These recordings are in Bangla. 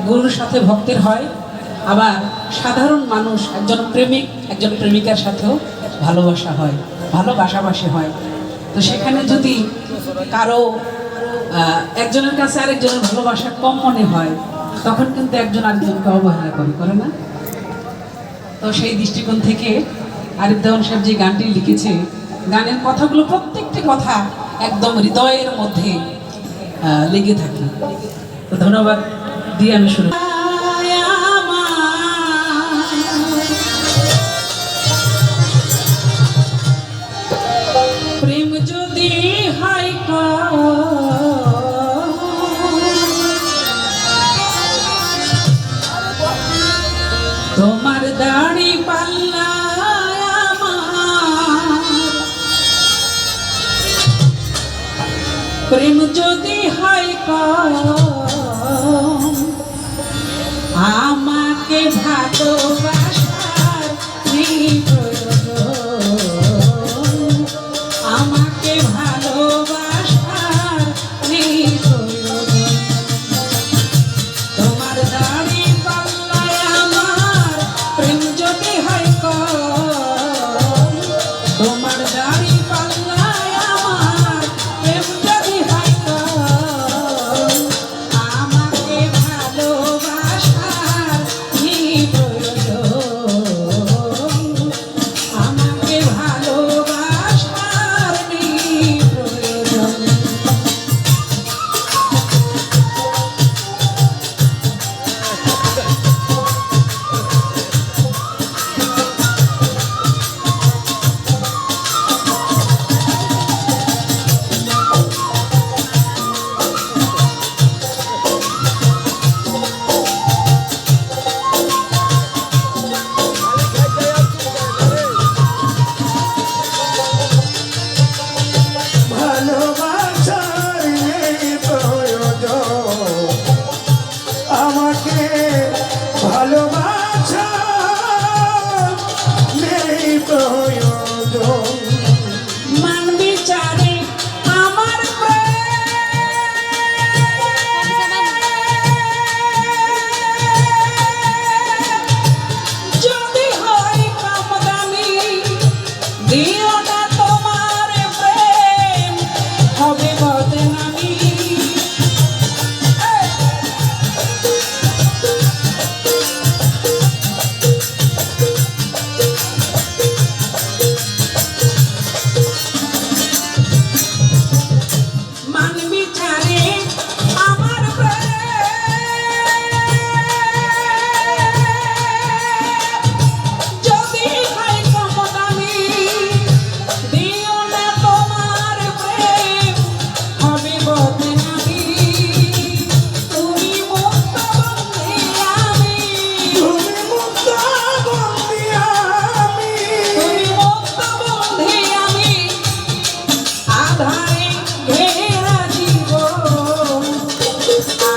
গুরুর সাথে ভক্তের হয়, আবার সাধারণ মানুষ একজন প্রেমিক একজন প্রেমিকার সাথেও ভালোবাসা হয়, ভালোবাসাবাসি হয়। তো সেখানে যদি কারো একজনের কাছে আরেকজনের ভালোবাসা কম মনে হয়, তখন কিন্তু একজন আরেকজনকে অবহেলা করে না। তো সেই দৃষ্টিকোণ থেকে আরিফ দেওয়ান সাহেব যে গানটি লিখেছে, গানের কথাগুলো প্রত্যেকটি কথা একদম হৃদয়ের মধ্যে লেগে থাকে। তো ধন্যবাদ দিয়ে আমি শুরু। প্রেম যদি হয় তোমার দাড়ি পাল্লা, প্রেম যদি হয় আমাকে ভালোবাসার আমাকে ভালোবাসার তোমার দাড়ি পাল্লায় আমার প্রেম যদি হয় তোমার দাড়ি পাল্লায় আমার প্রেম যদি হয় আমাকে ভালোবাসার আমাকে ভালোবাসার প্রয়োজন। ভালোবাসা নেই প্রয়োজন, মান বিচারে আমার যদি হয় কম দামি, দিও না তোমার প্রেম হবে বদনামি।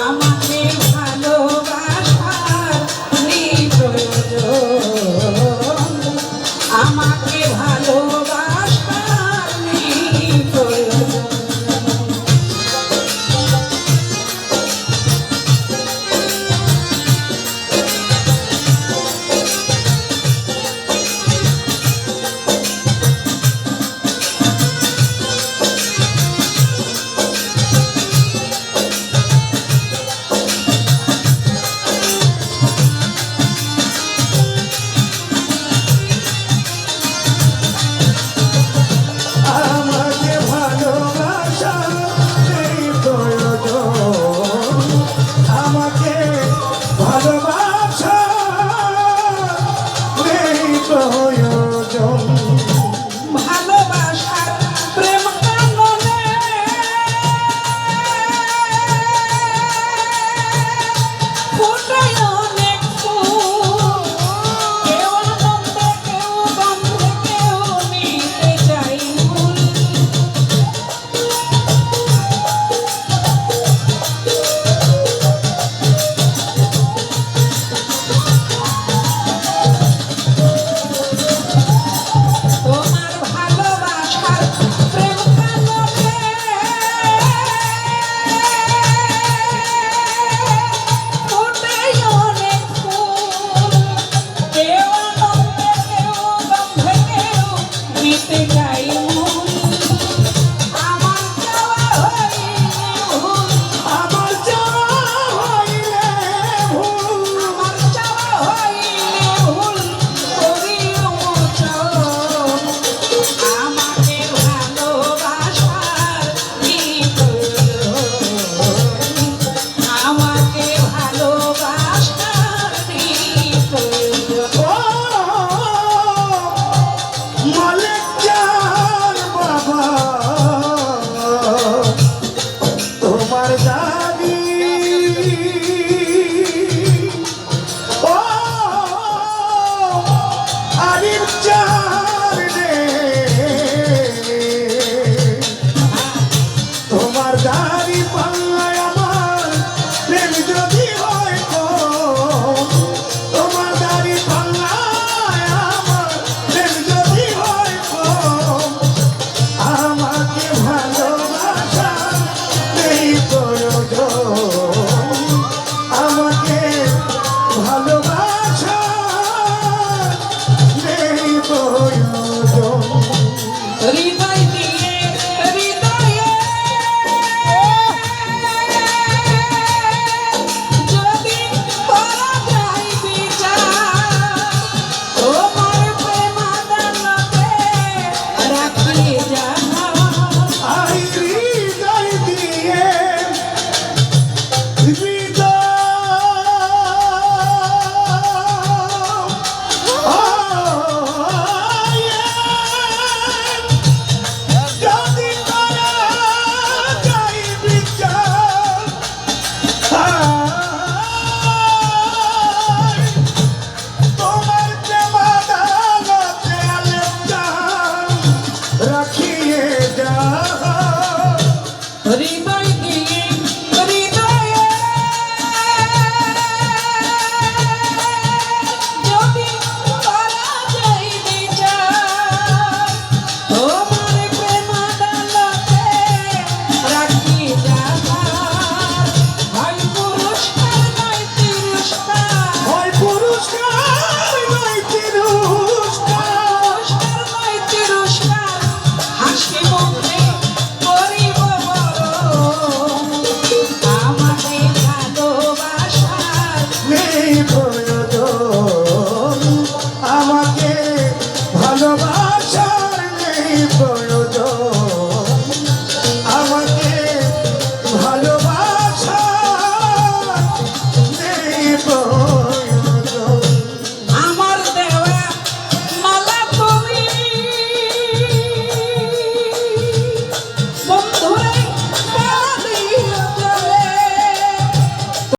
আমাকে ভালোবাসার প্রয়োজন। আমাকে ভালোবাসা